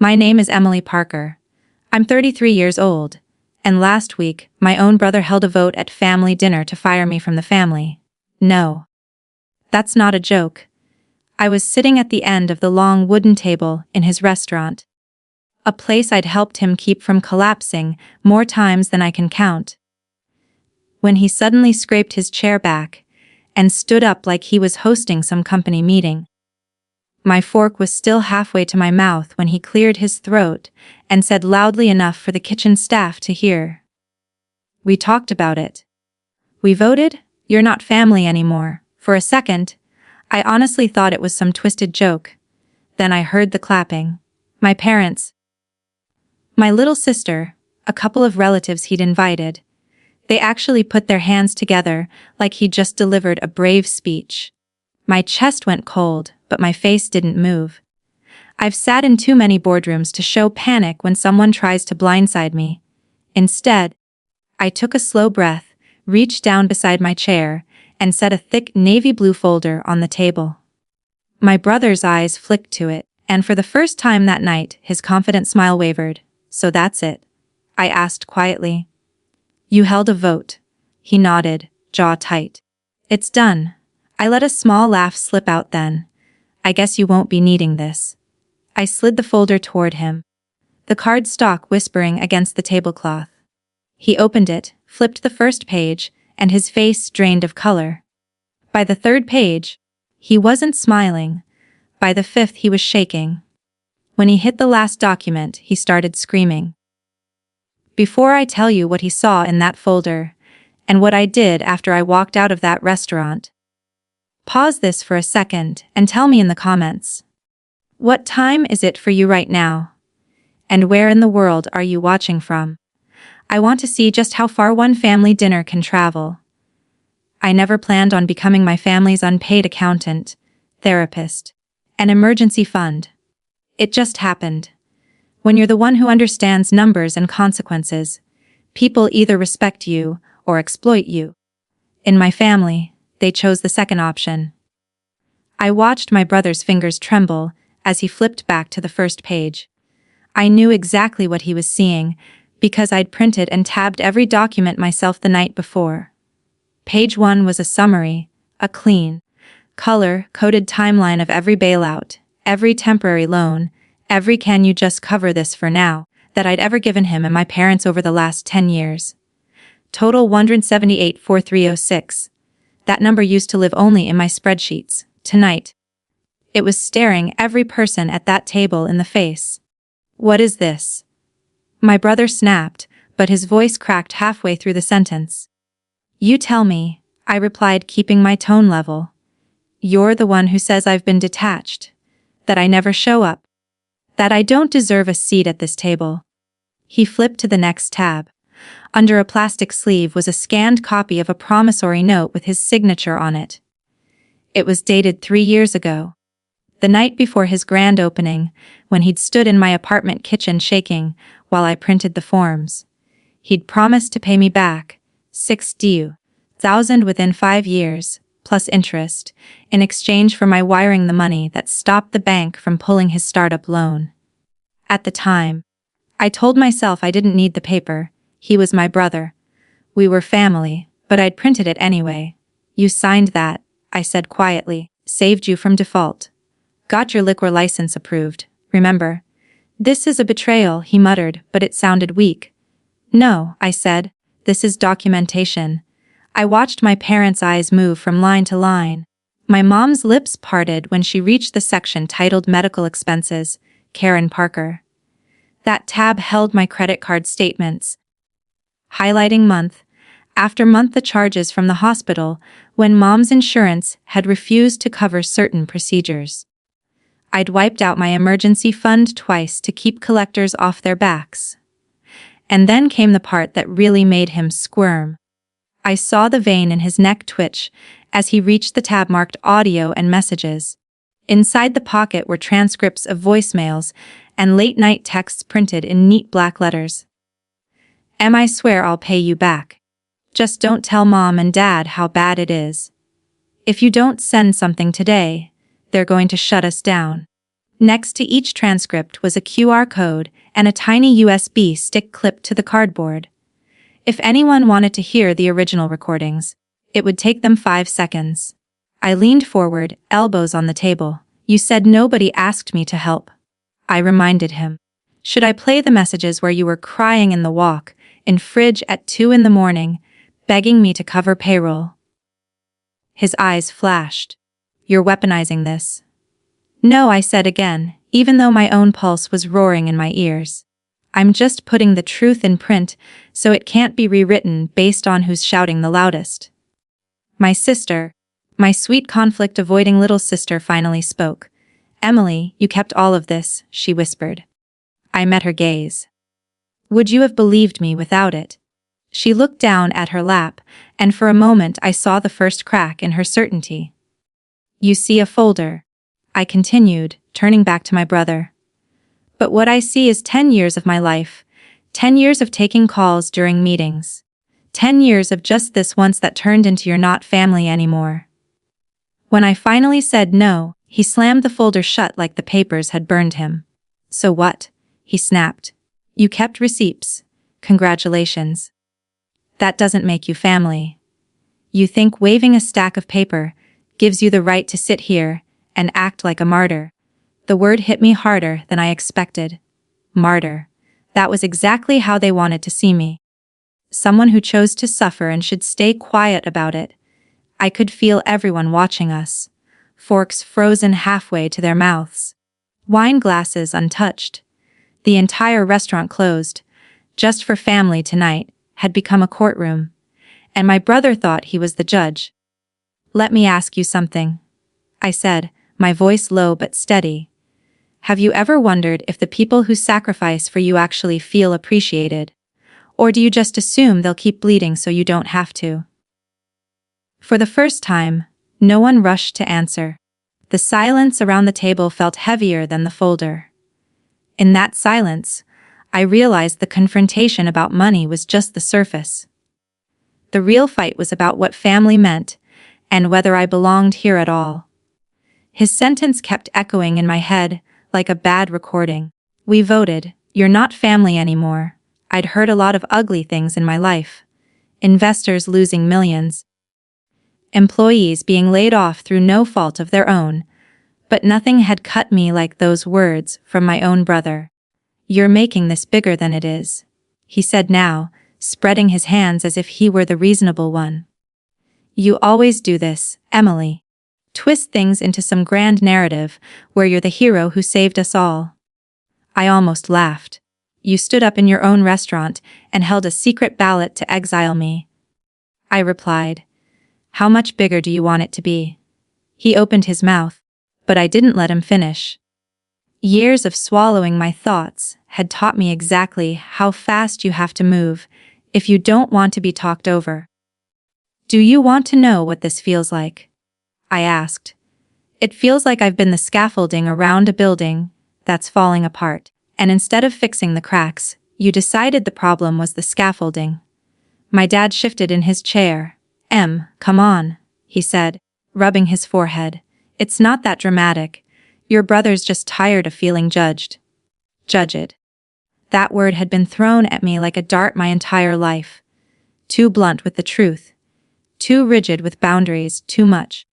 My name is Emily Parker. I'm 33 years old, and last week, my own brother held a vote at family dinner to fire me from the family. No. That's not a joke. I was sitting at the end of the long wooden table in his restaurant. A place I'd helped him keep from collapsing more times than I can count. When he suddenly scraped his chair back and stood up like he was hosting some company meeting. My fork was still halfway to my mouth when he cleared his throat and said loudly enough for the kitchen staff to hear. We talked about it. We voted, you're not family anymore. For a second, I honestly thought it was some twisted joke. Then I heard the clapping. My parents. My little sister, a couple of relatives he'd invited. They actually put their hands together like he'd just delivered a brave speech. My chest went cold, but my face didn't move. I've sat in too many boardrooms to show panic when someone tries to blindside me. Instead, I took a slow breath, reached down beside my chair, and set a thick navy blue folder on the table. My brother's eyes flicked to it, and for the first time that night, his confident smile wavered. So that's it? I asked quietly. You held a vote. He nodded, jaw tight. It's done. I let a small laugh slip out then. I guess you won't be needing this. I slid the folder toward him. The cardstock whispering against the tablecloth. He opened it, flipped the first page, and his face drained of color. By the third page, he wasn't smiling. By the fifth he was shaking. When he hit the last document, he started screaming. Before I tell you what he saw in that folder, and what I did after I walked out of that restaurant, pause this for a second and tell me in the comments. What time is it for you right now? And where in the world are you watching from? I want to see just how far one family dinner can travel. I never planned on becoming my family's unpaid accountant, therapist, and emergency fund. It just happened. When you're the one who understands numbers and consequences, people either respect you or exploit you. In my family, they chose the second option. I watched my brother's fingers tremble as he flipped back to the first page. I knew exactly what he was seeing because I'd printed and tabbed every document myself the night before. Page 1 was a summary, a clean, color-coded timeline of every bailout, every temporary loan, every can you just cover this for now that I'd ever given him and my parents over the last 10 years. Total 178,436. That number used to live only in my spreadsheets. Tonight, it was staring every person at that table in the face. What is this? My brother snapped, but his voice cracked halfway through the sentence. You tell me, I replied, keeping my tone level. You're the one who says I've been detached, that I never show up, that I don't deserve a seat at this table. He flipped to the next tab. Under a plastic sleeve was a scanned copy of a promissory note with his signature on it. It was dated 3 years ago. The night before his grand opening, when he'd stood in my apartment kitchen shaking while I printed the forms. He'd promised to pay me back $60,000 within 5 years, plus interest, in exchange for my wiring the money that stopped the bank from pulling his startup loan. At the time, I told myself I didn't need the paper. He was my brother. We were family, but I'd printed it anyway. You signed that, I said quietly. Saved you from default. Got your liquor license approved, remember? This is a betrayal, he muttered, but it sounded weak. No, I said. This is documentation. I watched my parents' eyes move from line to line. My mom's lips parted when she reached the section titled Medical Expenses, Karen Parker. That tab held my credit card statements, highlighting month after month the charges from the hospital when Mom's insurance had refused to cover certain procedures. I'd wiped out my emergency fund twice to keep collectors off their backs. And then came the part that really made him squirm. I saw the vein in his neck twitch as he reached the tab marked Audio and Messages. Inside the pocket were transcripts of voicemails and late-night texts printed in neat black letters. I swear I'll pay you back. Just don't tell Mom and Dad how bad it is. If you don't send something today, they're going to shut us down. Next to each transcript was a QR code and a tiny USB stick clipped to the cardboard. If anyone wanted to hear the original recordings, it would take them 5 seconds. I leaned forward, elbows on the table. "You said nobody asked me to help." I reminded him. "Should I play the messages where you were crying in the walk, in fridge at 2 in the morning, begging me to cover payroll?" His eyes flashed. "You're weaponizing this." "No," I said again, even though my own pulse was roaring in my ears. "I'm just putting the truth in print so it can't be rewritten based on who's shouting the loudest." My sister, my sweet conflict-avoiding little sister, finally spoke. "Emily, you kept all of this," she whispered. I met her gaze. "Would you have believed me without it?" She looked down at her lap, and for a moment I saw the first crack in her certainty. "You see a folder," I continued, turning back to my brother. "But what I see is 10 years of my life, 10 years of taking calls during meetings, 10 years of just this once that turned into 'you're not family anymore.'" When I finally said no, he slammed the folder shut like the papers had burned him. "So what?" he snapped. "You kept receipts. Congratulations. That doesn't make you family. You think waving a stack of paper gives you the right to sit here and act like a martyr." The word hit me harder than I expected. Martyr. That was exactly how they wanted to see me. Someone who chose to suffer and should stay quiet about it. I could feel everyone watching us. Forks frozen halfway to their mouths. Wine glasses untouched. The entire restaurant closed, just for family tonight, had become a courtroom. And my brother thought he was the judge. "Let me ask you something," I said, my voice low but steady. "Have you ever wondered if the people who sacrifice for you actually feel appreciated? Or do you just assume they'll keep bleeding so you don't have to?" For the first time, no one rushed to answer. The silence around the table felt heavier than the folder. In that silence, I realized the confrontation about money was just the surface. The real fight was about what family meant, and whether I belonged here at all. His sentence kept echoing in my head, like a bad recording. "We voted, you're not family anymore." I'd heard a lot of ugly things in my life. Investors losing millions. Employees being laid off through no fault of their own. But nothing had cut me like those words from my own brother. "You're making this bigger than it is," he said now, spreading his hands as if he were the reasonable one. "You always do this, Emily. Twist things into some grand narrative where you're the hero who saved us all." I almost laughed. "You stood up in your own restaurant and held a secret ballot to exile me." I replied. "How much bigger do you want it to be?" He opened his mouth, but I didn't let him finish. Years of swallowing my thoughts had taught me exactly how fast you have to move if you don't want to be talked over. "Do you want to know what this feels like?" I asked. "It feels like I've been the scaffolding around a building that's falling apart, and instead of fixing the cracks, you decided the problem was the scaffolding." My dad shifted in his chair. Come on," he said, rubbing his forehead. "It's not that dramatic. Your brother's just tired of feeling judged." Judged. That word had been thrown at me like a dart my entire life. Too blunt with the truth. Too rigid with boundaries, too much.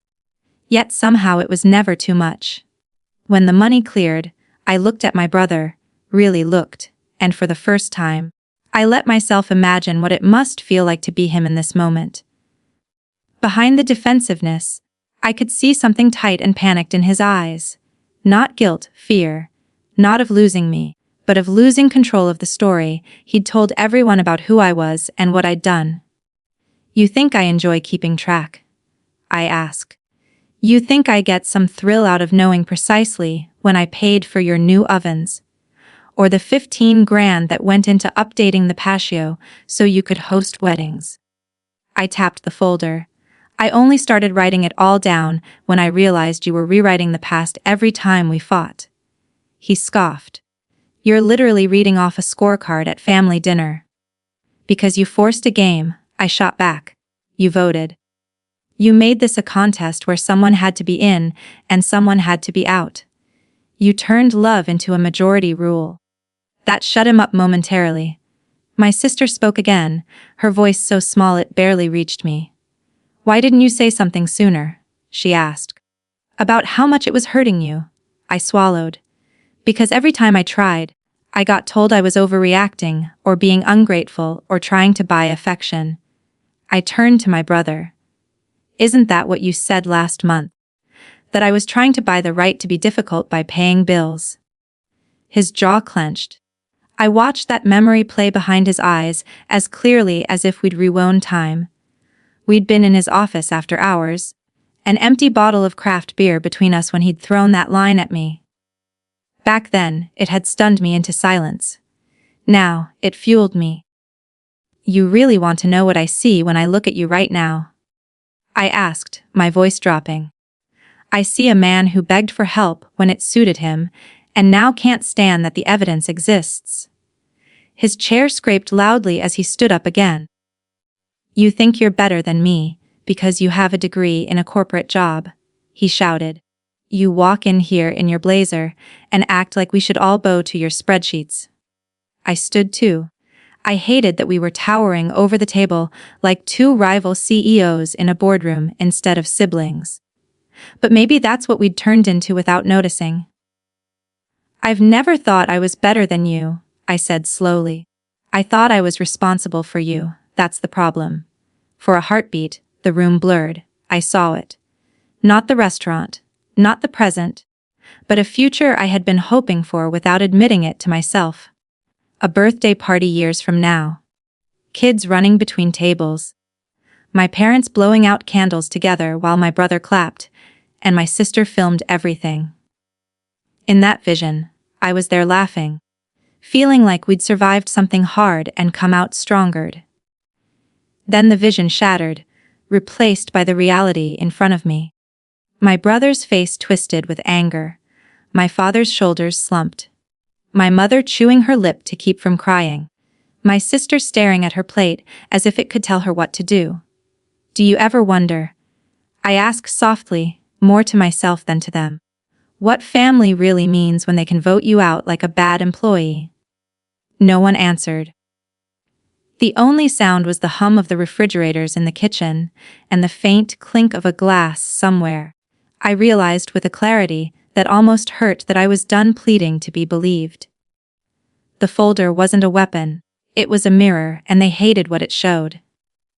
Yet somehow it was never too much. When the money cleared, I looked at my brother, really looked, and for the first time, I let myself imagine what it must feel like to be him in this moment. Behind the defensiveness, I could see something tight and panicked in his eyes. Not guilt, fear, not of losing me, but of losing control of the story he'd told everyone about who I was and what I'd done. "You think I enjoy keeping track?" I asked. "You think I get some thrill out of knowing precisely when I paid for your new ovens? Or the 15 grand that went into updating the patio so you could host weddings?" I tapped the folder. "I only started writing it all down when I realized you were rewriting the past every time we fought." He scoffed. "You're literally reading off a scorecard at family dinner." "Because you forced a game," I shot back. "You voted. You made this a contest where someone had to be in and someone had to be out. You turned love into a majority rule. That shut him up momentarily. My sister spoke again, her voice so small it barely reached me. Why didn't you say something sooner? She asked. About how much it was hurting you. I swallowed. Because every time I tried, I got told I was overreacting, or being ungrateful, or trying to buy affection. I turned to my brother. Isn't that what you said last month? That I was trying to buy the right to be difficult by paying bills. His jaw clenched. I watched that memory play behind his eyes as clearly as if we'd rewound time. We'd been in his office after hours, an empty bottle of craft beer between us when he'd thrown that line at me. Back then, it had stunned me into silence. Now, it fueled me. You really want to know what I see when I look at you right now? I asked, my voice dropping. I see a man who begged for help when it suited him, and now can't stand that the evidence exists. His chair scraped loudly as he stood up again. You think you're better than me, because you have a degree in a corporate job, he shouted. You walk in here in your blazer and act like we should all bow to your spreadsheets. I stood too. I hated that we were towering over the table like two rival CEOs in a boardroom instead of siblings. But maybe that's what we'd turned into without noticing. I've never thought I was better than you, I said slowly. I thought I was responsible for you, that's the problem. For a heartbeat, the room blurred. I saw it. Not the restaurant, not the present, but a future I had been hoping for without admitting it to myself. A birthday party years from now. Kids running between tables. My parents blowing out candles together while my brother clapped, and my sister filmed everything. In that vision, I was there laughing, feeling like we'd survived something hard and come out stronger. Then the vision shattered, replaced by the reality in front of me. My brother's face twisted with anger. My father's shoulders slumped. My mother chewing her lip to keep from crying. My sister staring at her plate as if it could tell her what to do. Do you ever wonder? I asked softly, more to myself than to them. What family really means when they can vote you out like a bad employee? No one answered. The only sound was the hum of the refrigerators in the kitchen and the faint clink of a glass somewhere. I realized with a clarity that almost hurt that I was done pleading to be believed. The folder wasn't a weapon, it was a mirror, and they hated what it showed.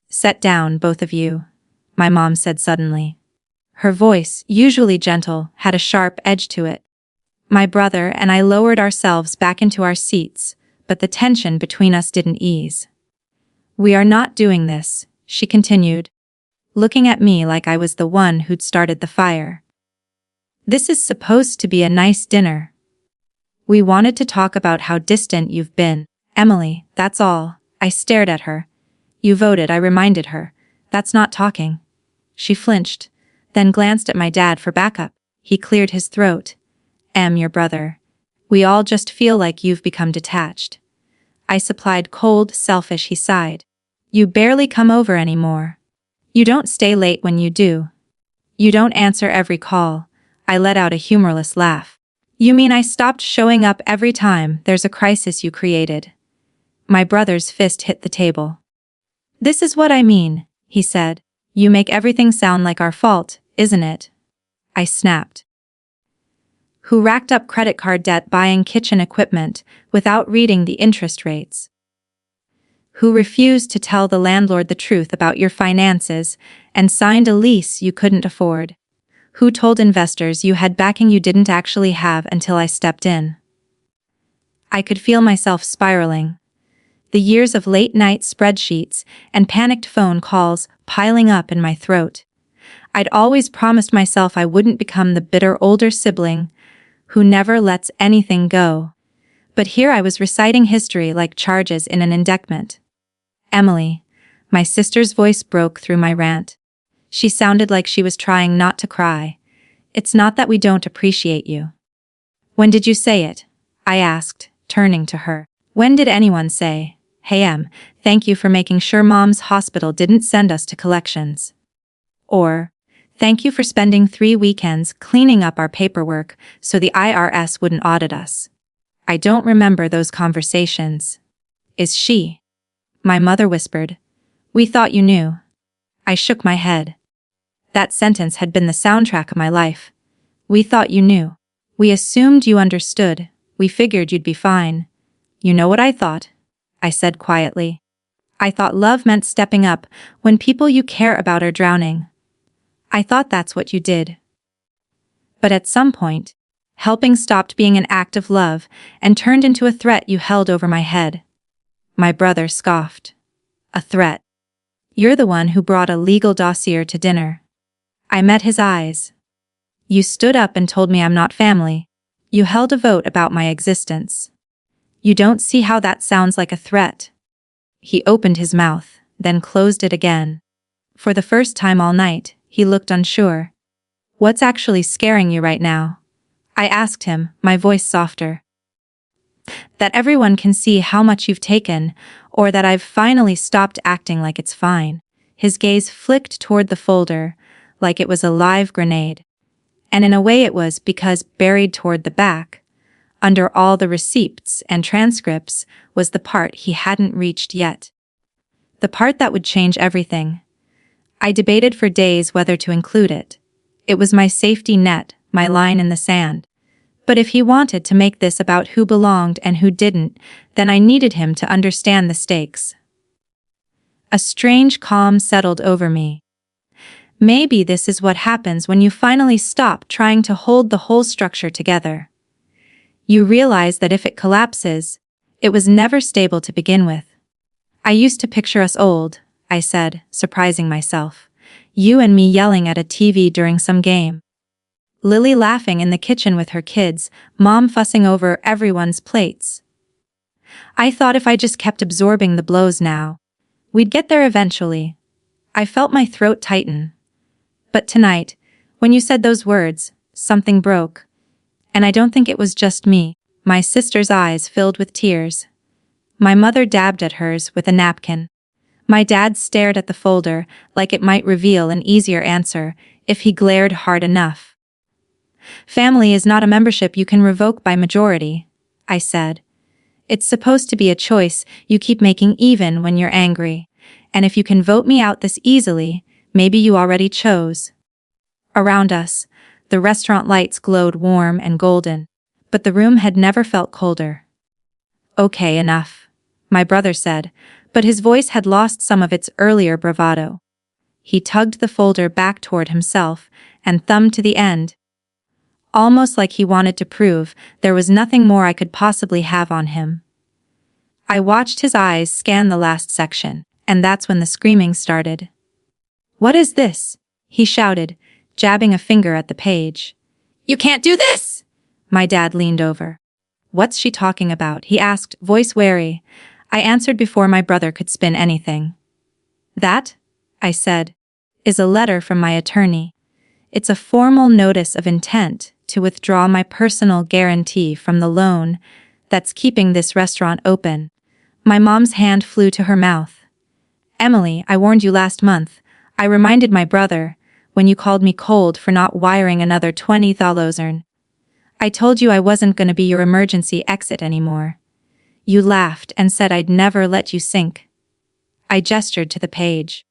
Sit down, both of you, my mom said suddenly. Her voice, usually gentle, had a sharp edge to it. My brother and I lowered ourselves back into our seats, but the tension between us didn't ease. We are not doing this, she continued, looking at me like I was the one who'd started the fire. This is supposed to be a nice dinner. We wanted to talk about how distant you've been, Emily, that's all. I stared at her. You voted, I reminded her. That's not talking. She flinched, then glanced at my dad for backup. He cleared his throat. Your brother. We all just feel like you've become detached. I supplied cold, selfish, he sighed. You barely come over anymore. You don't stay late when you do. You don't answer every call. I let out a humorless laugh. You mean I stopped showing up every time there's a crisis you created? My brother's fist hit the table. This is what I mean, he said. You make everything sound like our fault, isn't it? I snapped. Who racked up credit card debt buying kitchen equipment without reading the interest rates? Who refused to tell the landlord the truth about your finances and signed a lease you couldn't afford? Who told investors you had backing you didn't actually have until I stepped in? I could feel myself spiraling. The years of late-night spreadsheets and panicked phone calls piling up in my throat. I'd always promised myself I wouldn't become the bitter older sibling who never lets anything go. But here I was reciting history like charges in an indictment. Emily, my sister's voice broke through my rant. She sounded like she was trying not to cry. It's not that we don't appreciate you. When did you say it? I asked, turning to her. When did anyone say, hey thank you for making sure Mom's hospital didn't send us to collections? Or, Thank you for spending 3 weekends cleaning up our paperwork so the IRS wouldn't audit us. I don't remember those conversations. Is she? My mother whispered. We thought you knew. I shook my head. That sentence had been the soundtrack of my life. We thought you knew. We assumed you understood. We figured you'd be fine. You know what I thought? I said quietly. I thought love meant stepping up when people you care about are drowning. I thought that's what you did. But at some point, helping stopped being an act of love and turned into a threat you held over my head. My brother scoffed. A threat? You're the one who brought a legal dossier to dinner. I met his eyes. You stood up and told me I'm not family. You held a vote about my existence. You don't see how that sounds like a threat. He opened his mouth, then closed it again. For the first time all night, he looked unsure. What's actually scaring you right now? I asked him, my voice softer. That everyone can see how much you've taken, or that I've finally stopped acting like it's fine. His gaze flicked toward the folder, like it was a live grenade. And in a way it was, because buried toward the back, under all the receipts and transcripts, was the part he hadn't reached yet. The part that would change everything. I debated for days whether to include it. It was my safety net, my line in the sand. But if he wanted to make this about who belonged and who didn't, then I needed him to understand the stakes. A strange calm settled over me. Maybe this is what happens when you finally stop trying to hold the whole structure together. You realize that if it collapses, it was never stable to begin with. I used to picture us old, I said, surprising myself. You and me yelling at a TV during some game. Lily laughing in the kitchen with her kids, Mom fussing over everyone's plates. I thought if I just kept absorbing the blows now, we'd get there eventually. I felt my throat tighten. But tonight, when you said those words, something broke. And I don't think it was just me. My sister's eyes filled with tears. My mother dabbed at hers with a napkin. My dad stared at the folder like it might reveal an easier answer if he glared hard enough. Family is not a membership you can revoke by majority, I said. It's supposed to be a choice you keep making even when you're angry. And if you can vote me out this easily, maybe you already chose. Around us, the restaurant lights glowed warm and golden, but the room had never felt colder. Okay, enough, my brother said, but his voice had lost some of its earlier bravado. He tugged the folder back toward himself and thumbed to the end. Almost like he wanted to prove there was nothing more I could possibly have on him. I watched his eyes scan the last section, and that's when the screaming started. What is this? He shouted, jabbing a finger at the page. You can't do this! My dad leaned over. What's she talking about? He asked, voice wary. I answered before my brother could spin anything. That, I said, is a letter from my attorney. It's a formal notice of intent to withdraw my personal guarantee from the loan that's keeping this restaurant open. My mom's hand flew to her mouth. Emily, I warned you last month. I reminded my brother, when you called me cold for not wiring another 20,000. I told you I wasn't going to be your emergency exit anymore. You laughed and said I'd never let you sink. I gestured to the page.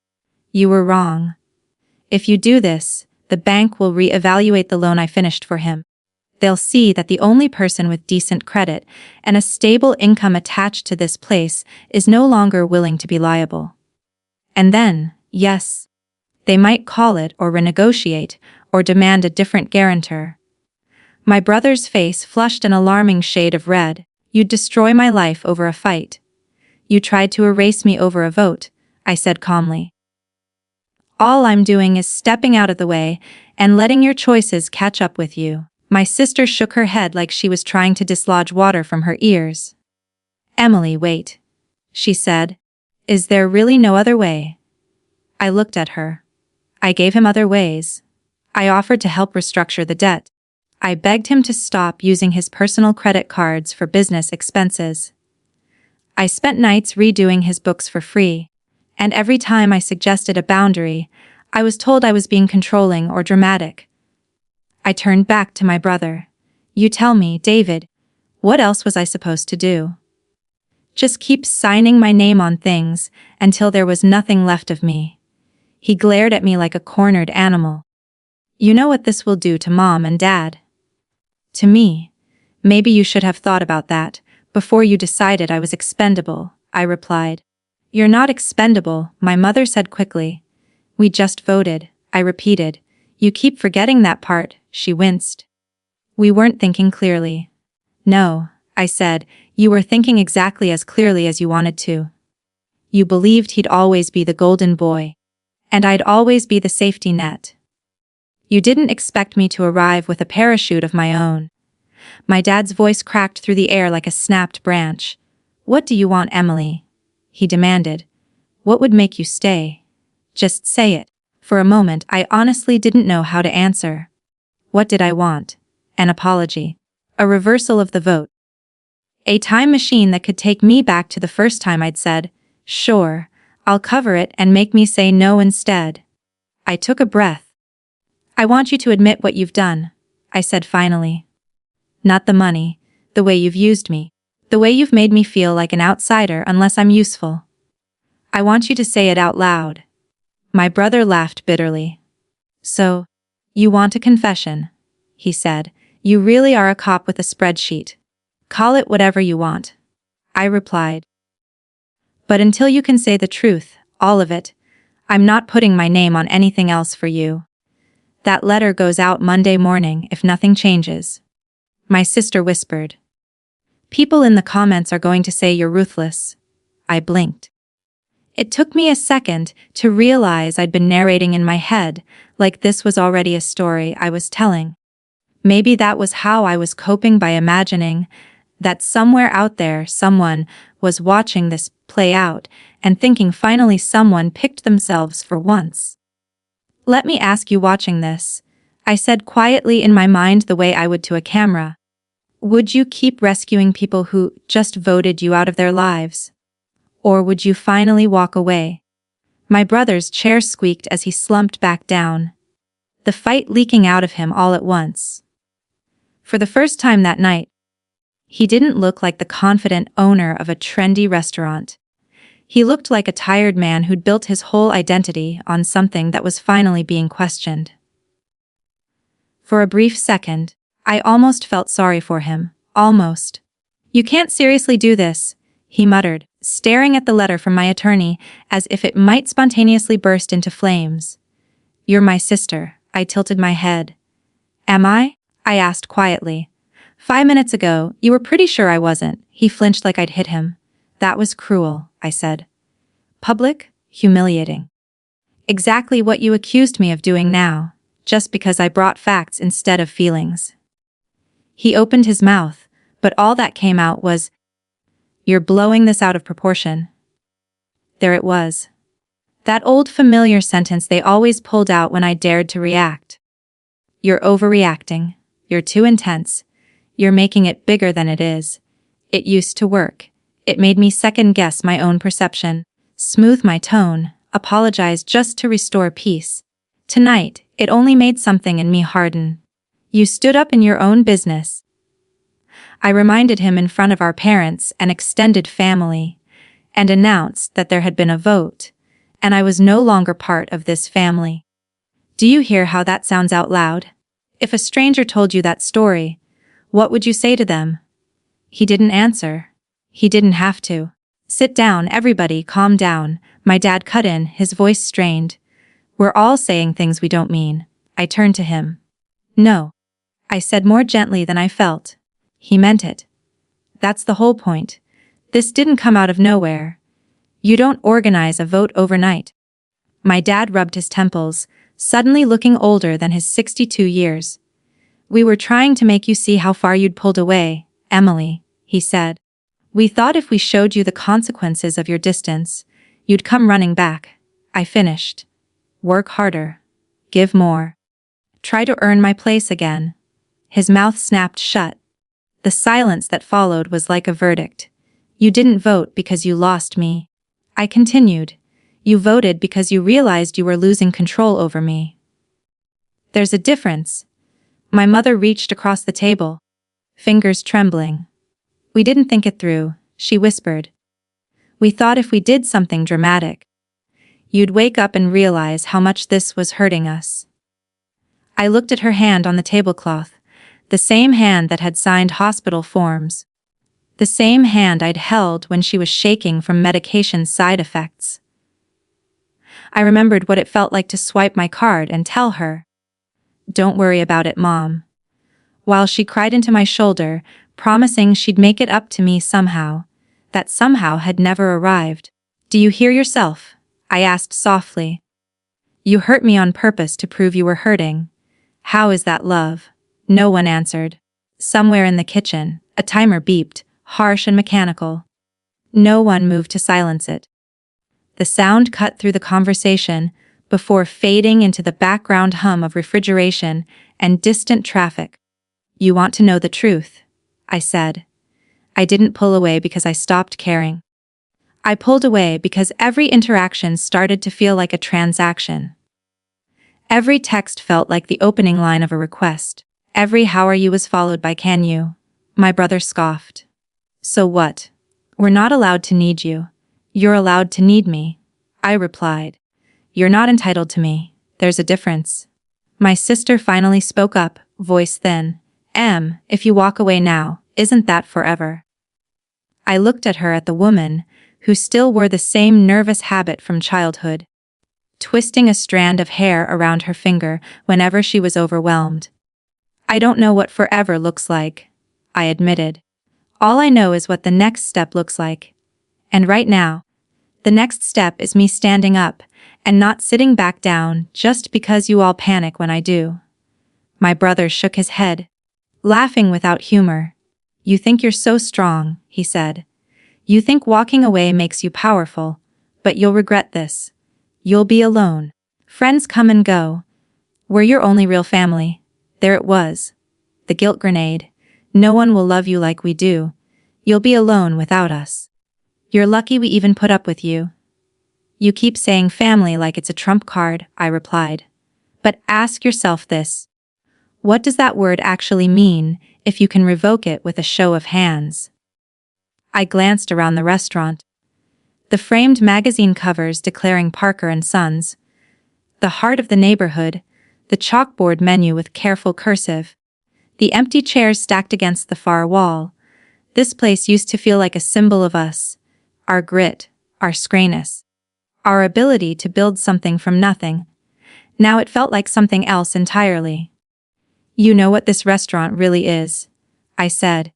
You were wrong. If you do this, the bank will re-evaluate the loan I finished for him. They'll see that the only person with decent credit and a stable income attached to this place is no longer willing to be liable. And then, yes, they might call it or renegotiate or demand a different guarantor. My brother's face flushed an alarming shade of red. You'd destroy my life over a fight. You tried to erase me over a vote, I said calmly. All I'm doing is stepping out of the way and letting your choices catch up with you. My sister shook her head like she was trying to dislodge water from her ears. Emily, wait, she said. Is there really no other way? I looked at her. I gave him other ways. I offered to help restructure the debt. I begged him to stop using his personal credit cards for business expenses. I spent nights redoing his books for free, and every time I suggested a boundary, I was told I was being controlling or dramatic. I turned back to my brother. You tell me, David, what else was I supposed to do? Just keep signing my name on things until there was nothing left of me. He glared at me like a cornered animal. You know what this will do to Mom and Dad? To me. Maybe you should have thought about that before you decided I was expendable, I replied. You're not expendable, my mother said quickly. We just voted, I repeated. You keep forgetting that part, she winced. We weren't thinking clearly. No, I said, you were thinking exactly as clearly as you wanted to. You believed he'd always be the golden boy. And I'd always be the safety net. You didn't expect me to arrive with a parachute of my own. My dad's voice cracked through the air like a snapped branch. What do you want, Emily? He demanded. What would make you stay? Just say it. For a moment, I honestly didn't know how to answer. What did I want? An apology. A reversal of the vote. A time machine that could take me back to the first time I'd said, sure, I'll cover it and make me say no instead. I took a breath. I want you to admit what you've done, I said finally. Not the money, the way you've used me, the way you've made me feel like an outsider unless I'm useful. I want you to say it out loud. My brother laughed bitterly. So, you want a confession, he said. You really are a cop with a spreadsheet. Call it whatever you want. I replied. But until you can say the truth, all of it, I'm not putting my name on anything else for you. That letter goes out Monday morning if nothing changes. My sister whispered. People in the comments are going to say you're ruthless. I blinked. It took me a second to realize I'd been narrating in my head, like this was already a story I was telling. Maybe that was how I was coping, by imagining that somewhere out there someone was watching this play out and thinking finally someone picked themselves for once. Let me ask you, watching this, I said quietly in my mind the way I would to a camera. Would you keep rescuing people who just voted you out of their lives? Or would you finally walk away? My brother's chair squeaked as he slumped back down, the fight leaking out of him all at once. For the first time that night, he didn't look like the confident owner of a trendy restaurant. He looked like a tired man who'd built his whole identity on something that was finally being questioned. For a brief second, I almost felt sorry for him, almost. You can't seriously do this, he muttered, staring at the letter from my attorney as if it might spontaneously burst into flames. You're my sister, I tilted my head. Am I? I asked quietly. 5 minutes ago, you were pretty sure I wasn't. He flinched like I'd hit him. That was cruel, I said. Public, humiliating. Exactly what you accused me of doing now, just because I brought facts instead of feelings. He opened his mouth, but all that came out was, "You're blowing this out of proportion." There it was. That old familiar sentence they always pulled out when I dared to react. You're overreacting. You're too intense. You're making it bigger than it is. It used to work. It made me second-guess my own perception, smooth my tone, apologize just to restore peace. Tonight, it only made something in me harden. You stood up in your own business. I reminded him in front of our parents and extended family, and announced that there had been a vote, and I was no longer part of this family. Do you hear how that sounds out loud? If a stranger told you that story, what would you say to them? He didn't answer. He didn't have to. Sit down, everybody, calm down, my dad cut in, his voice strained. We're all saying things we don't mean. I turned to him. No. I said more gently than I felt. He meant it. That's the whole point. This didn't come out of nowhere. You don't organize a vote overnight. My dad rubbed his temples, suddenly looking older than his 62 years. We were trying to make you see how far you'd pulled away, Emily, he said. We thought if we showed you the consequences of your distance, you'd come running back. I finished. Work harder. Give more. Try to earn my place again. His mouth snapped shut. The silence that followed was like a verdict. You didn't vote because you lost me. I continued. You voted because you realized you were losing control over me. There's a difference. My mother reached across the table, fingers trembling. We didn't think it through, she whispered. We thought if we did something dramatic, you'd wake up and realize how much this was hurting us. I looked at her hand on the tablecloth, the same hand that had signed hospital forms. The same hand I'd held when she was shaking from medication side effects. I remembered what it felt like to swipe my card and tell her, "Don't worry about it, Mom," while she cried into my shoulder, promising she'd make it up to me somehow. That somehow had never arrived. "Do you hear yourself?" I asked softly. "You hurt me on purpose to prove you were hurting. How is that love?" No one answered. Somewhere in the kitchen, a timer beeped, harsh and mechanical. No one moved to silence it. The sound cut through the conversation before fading into the background hum of refrigeration and distant traffic. "You want to know the truth," I said. I didn't pull away because I stopped caring. I pulled away because every interaction started to feel like a transaction. Every text felt like the opening line of a request. Every "how are you" was followed by "can you?" My brother scoffed. "So what? We're not allowed to need you. You're allowed to need me," I replied. "You're not entitled to me. There's a difference." My sister finally spoke up, voice thin. If you walk away now, isn't that forever?" I looked at her, at the woman, who still wore the same nervous habit from childhood, twisting a strand of hair around her finger whenever she was overwhelmed. "I don't know what forever looks like," I admitted. "All I know is what the next step looks like. And right now, the next step is me standing up and not sitting back down just because you all panic when I do." My brother shook his head, laughing without humor. "You think you're so strong," he said. "You think walking away makes you powerful, but you'll regret this. You'll be alone. Friends come and go. We're your only real family." There it was. The guilt grenade. "No one will love you like we do. You'll be alone without us. You're lucky we even put up with you." "You keep saying family like it's a trump card," I replied. "But ask yourself this. What does that word actually mean if you can revoke it with a show of hands?" I glanced around the restaurant. The framed magazine covers declaring Parker and Sons, the heart of the neighborhood, the chalkboard menu with careful cursive, the empty chairs stacked against the far wall. This place used to feel like a symbol of us, our grit, our scrayness, our ability to build something from nothing. Now it felt like something else entirely. "You know what this restaurant really is," I said,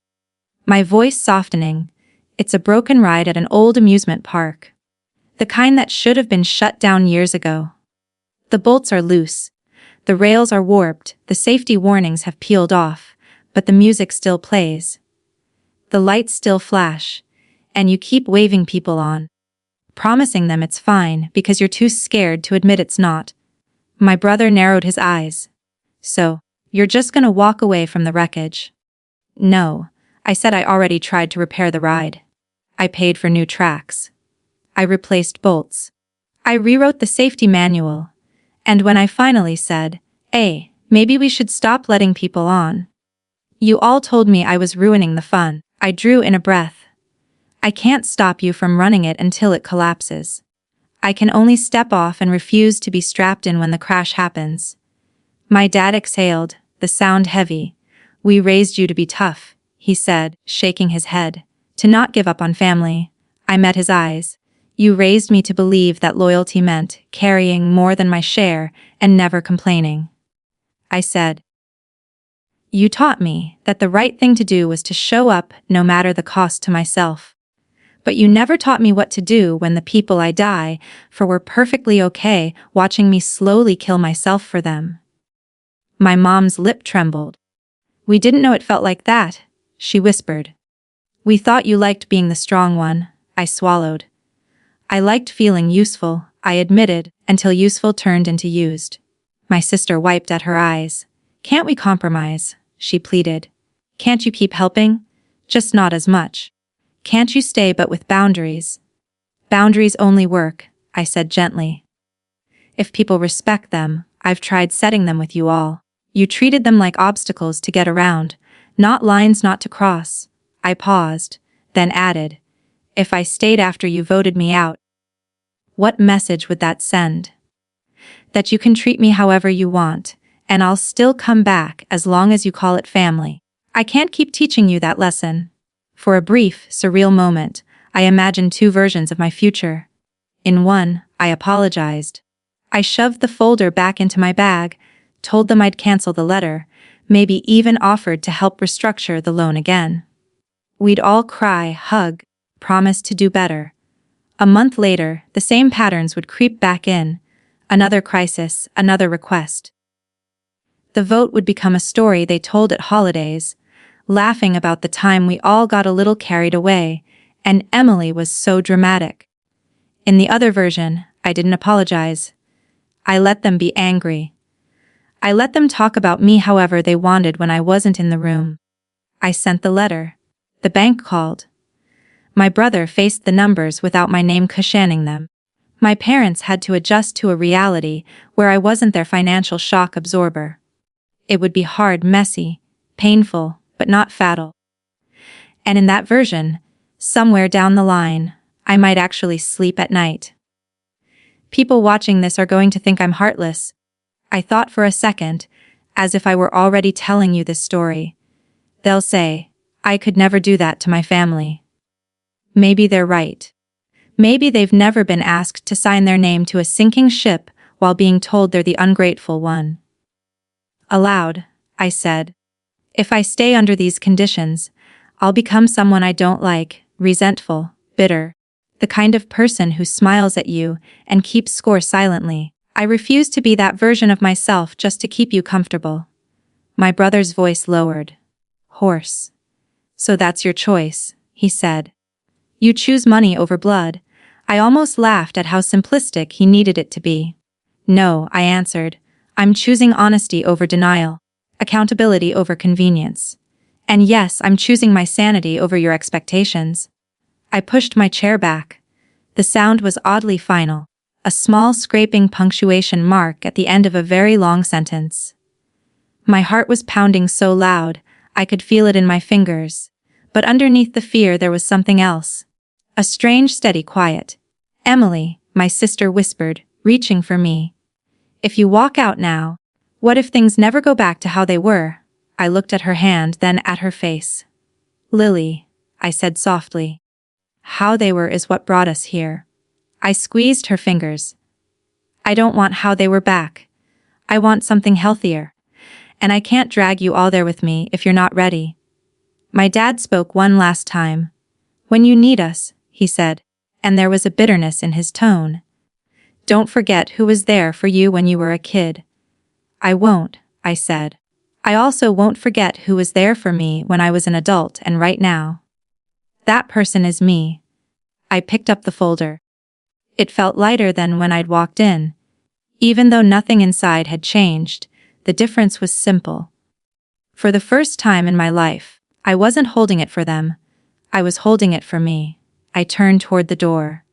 my voice softening. "It's a broken ride at an old amusement park. The kind that should have been shut down years ago. The bolts are loose. The rails are warped, the safety warnings have peeled off, but the music still plays. The lights still flash, and you keep waving people on, promising them it's fine because you're too scared to admit it's not." My brother narrowed his eyes. "So, you're just gonna walk away from the wreckage?" "No," I said. "I already tried to repair the ride. I paid for new tracks. I replaced bolts. I rewrote the safety manual. And when I finally said, 'Hey, maybe we should stop letting people on,' you all told me I was ruining the fun." I drew in a breath. "I can't stop you from running it until it collapses. I can only step off and refuse to be strapped in when the crash happens." My dad exhaled, the sound heavy. "We raised you to be tough," he said, shaking his head. "To not give up on family." I met his eyes. "You raised me to believe that loyalty meant carrying more than my share and never complaining," I said. "You taught me that the right thing to do was to show up no matter the cost to myself. But you never taught me what to do when the people I die for were perfectly okay watching me slowly kill myself for them." My mom's lip trembled. "We didn't know it felt like that," she whispered. "We thought you liked being the strong one," I swallowed. "I liked feeling useful," I admitted, until useful turned into used. My sister wiped at her eyes. "Can't we compromise?" she pleaded. "Can't you keep helping? Just not as much. Can't you stay but with boundaries?" "Boundaries only work," I said gently. If people respect them, I've tried setting them with you all. You treated them like obstacles to get around, not lines not to cross. I paused, then added, if I stayed after you voted me out, what message would that send? That you can treat me however you want, and I'll still come back as long as you call it family. I can't keep teaching you that lesson. For a brief, surreal moment, I imagined two versions of my future. In one, I apologized. I shoved the folder back into my bag, told them I'd cancel the letter, maybe even offered to help restructure the loan again. We'd all cry, hug, promise to do better. A month later, the same patterns would creep back in. Another crisis, another request. The vote would become a story they told at holidays, laughing about the time we all got a little carried away, and Emily was so dramatic. In the other version, I didn't apologize. I let them be angry. I let them talk about me however they wanted when I wasn't in the room. I sent the letter. The bank called. My brother faced the numbers without my name cushioning them. My parents had to adjust to a reality where I wasn't their financial shock absorber. It would be hard, messy, painful, but not fatal. And in that version, somewhere down the line, I might actually sleep at night. People watching this are going to think I'm heartless. I thought for a second, as if I were already telling you this story. They'll say, I could never do that to my family. Maybe they're right. Maybe they've never been asked to sign their name to a sinking ship while being told they're the ungrateful one. Aloud, I said, if I stay under these conditions, I'll become someone I don't like, resentful, bitter, the kind of person who smiles at you and keeps score silently. I refuse to be that version of myself just to keep you comfortable. My brother's voice lowered. Hoarse. So that's your choice, he said. You choose money over blood. I almost laughed at how simplistic he needed it to be. No, I answered. I'm choosing honesty over denial, accountability over convenience. And yes, I'm choosing my sanity over your expectations. I pushed my chair back. The sound was oddly final, a small scraping punctuation mark at the end of a very long sentence. My heart was pounding so loud, I could feel it in my fingers. But underneath the fear there was something else. A strange steady quiet. Emily, my sister whispered, reaching for me. If you walk out now, what if things never go back to how they were? I looked at her hand, then at her face. Lily, I said softly. How they were is what brought us here. I squeezed her fingers. I don't want how they were back. I want something healthier. And I can't drag you all there with me if you're not ready. My dad spoke one last time. When you need us, he said, and there was a bitterness in his tone. Don't forget who was there for you when you were a kid. I won't, I said. I also won't forget who was there for me when I was an adult and right now. That person is me. I picked up the folder. It felt lighter than when I'd walked in. Even though nothing inside had changed, the difference was simple. For the first time in my life, I wasn't holding it for them. I was holding it for me. I turned toward the door.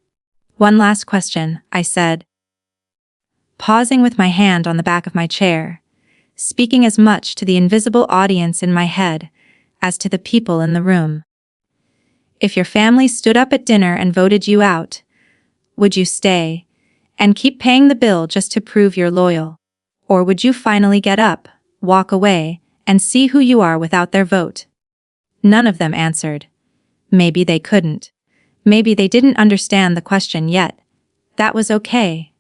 One last question, I said, pausing with my hand on the back of my chair, speaking as much to the invisible audience in my head as to the people in the room. If your family stood up at dinner and voted you out, would you stay and keep paying the bill just to prove you're loyal? Or would you finally get up, walk away, and see who you are without their vote? None of them answered. Maybe they couldn't. Maybe they didn't understand the question yet. That was okay.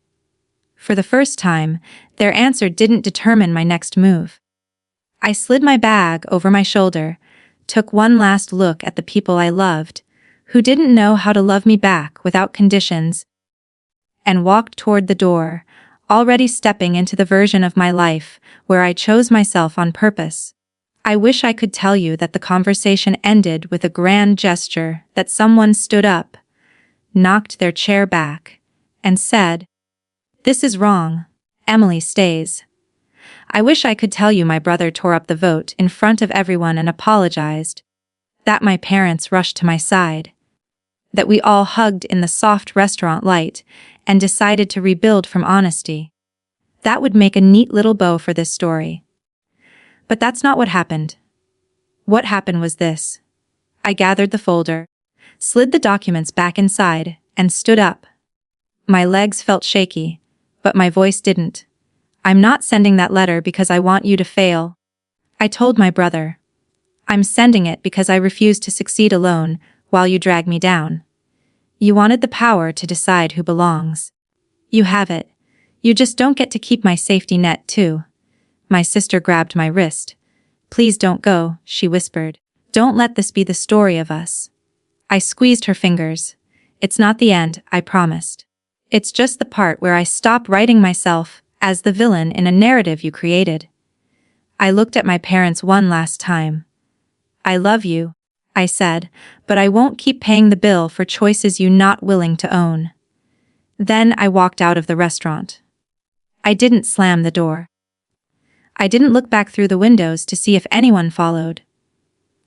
For the first time, their answer didn't determine my next move. I slid my bag over my shoulder, took one last look at the people I loved, who didn't know how to love me back without conditions, and walked toward the door, already stepping into the version of my life where I chose myself on purpose. I wish I could tell you that the conversation ended with a grand gesture, that someone stood up, knocked their chair back, and said, "This is wrong. Emily stays." I wish I could tell you my brother tore up the vote in front of everyone and apologized, that my parents rushed to my side, that we all hugged in the soft restaurant light, and decided to rebuild from honesty. That would make a neat little bow for this story. But that's not what happened. What happened was this. I gathered the folder, slid the documents back inside, and stood up. My legs felt shaky, but my voice didn't. I'm not sending that letter because I want you to fail. I told my brother. I'm sending it because I refuse to succeed alone while you drag me down. You wanted the power to decide who belongs. You have it. You just don't get to keep my safety net too. My sister grabbed my wrist. Please don't go, she whispered. Don't let this be the story of us. I squeezed her fingers. It's not the end, I promised. It's just the part where I stop writing myself as the villain in a narrative you created. I looked at my parents one last time. I love you, I said, but I won't keep paying the bill for choices you're not willing to own. Then I walked out of the restaurant. I didn't slam the door. I didn't look back through the windows to see if anyone followed.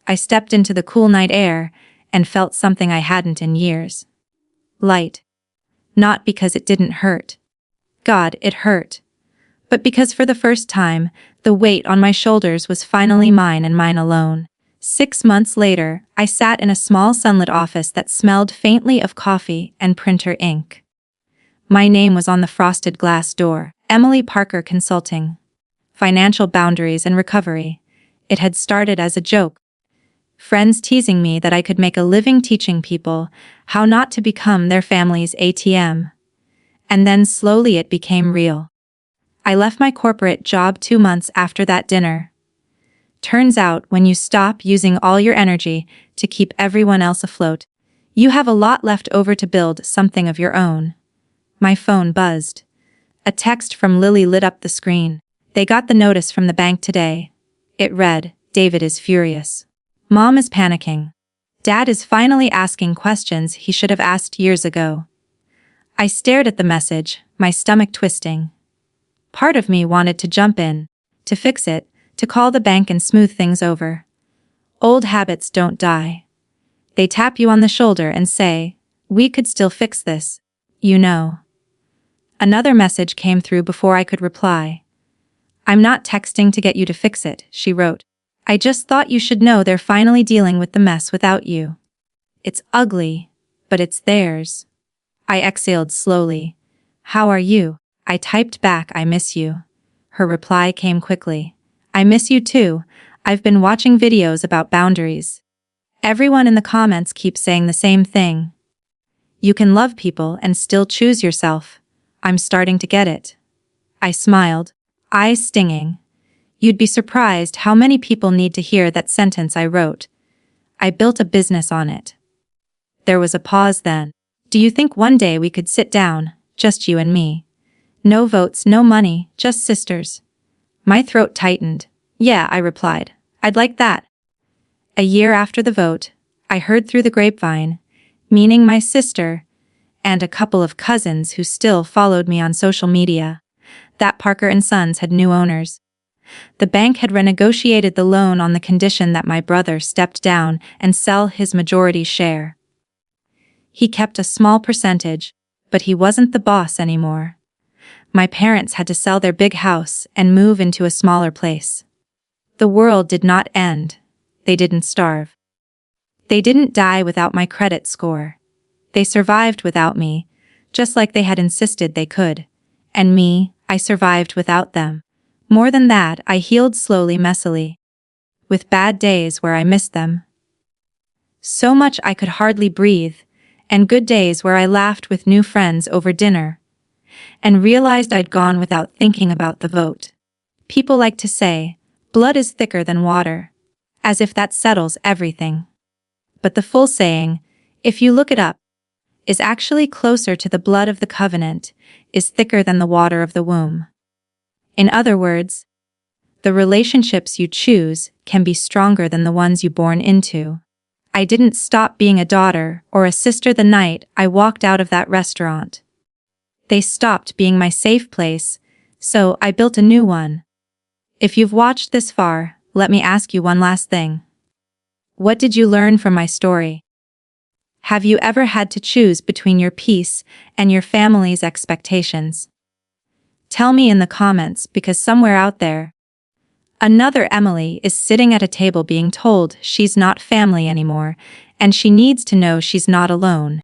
I stepped into the cool night air and felt something I hadn't in years. Light. Not because it didn't hurt. God, it hurt. But because for the first time, the weight on my shoulders was finally mine and mine alone. 6 months later, I sat in a small sunlit office that smelled faintly of coffee and printer ink. My name was on the frosted glass door, Emily Parker Consulting. Financial boundaries and recovery. It had started as a joke. Friends teasing me that I could make a living teaching people how not to become their family's ATM. And then slowly it became real. I left my corporate job 2 months after that dinner. Turns out when you stop using all your energy to keep everyone else afloat, you have a lot left over to build something of your own. My phone buzzed. A text from Lily lit up the screen. They got the notice from the bank today. It read, David is furious. Mom is panicking. Dad is finally asking questions he should have asked years ago. I stared at the message, my stomach twisting. Part of me wanted to jump in, to fix it, to call the bank and smooth things over. Old habits don't die. They tap you on the shoulder and say, we could still fix this, you know. Another message came through before I could reply. I'm not texting to get you to fix it, she wrote. I just thought you should know they're finally dealing with the mess without you. It's ugly, but it's theirs. I exhaled slowly. How are you? I typed back, I miss you. Her reply came quickly. I miss you too. I've been watching videos about boundaries. Everyone in the comments keeps saying the same thing. You can love people and still choose yourself. I'm starting to get it. I smiled, eyes stinging. You'd be surprised how many people need to hear that sentence I wrote. I built a business on it. There was a pause then. Do you think one day we could sit down, just you and me? No votes, no money, just sisters. My throat tightened. Yeah, I replied. I'd like that. A year after the vote, I heard through the grapevine, meaning my sister, and a couple of cousins who still followed me on social media, that Parker & Sons had new owners. The bank had renegotiated the loan on the condition that my brother stepped down and sell his majority share. He kept a small percentage, but he wasn't the boss anymore. My parents had to sell their big house and move into a smaller place. The world did not end. They didn't starve. They didn't die without my credit score. They survived without me, just like they had insisted they could. And me, I survived without them. More than that, I healed slowly, messily. With bad days where I missed them. So much I could hardly breathe, and good days where I laughed with new friends over dinner. And realized I'd gone without thinking about the vote. People like to say, blood is thicker than water. As if that settles everything. But the full saying, if you look it up, is actually closer to the blood of the covenant, is thicker than the water of the womb. In other words, the relationships you choose can be stronger than the ones you born into. I didn't stop being a daughter or a sister the night I walked out of that restaurant. They stopped being my safe place, so I built a new one. If you've watched this far, let me ask you one last thing. What did you learn from my story? Have you ever had to choose between your peace and your family's expectations? Tell me in the comments, because somewhere out there, another Emily is sitting at a table being told she's not family anymore, and she needs to know she's not alone.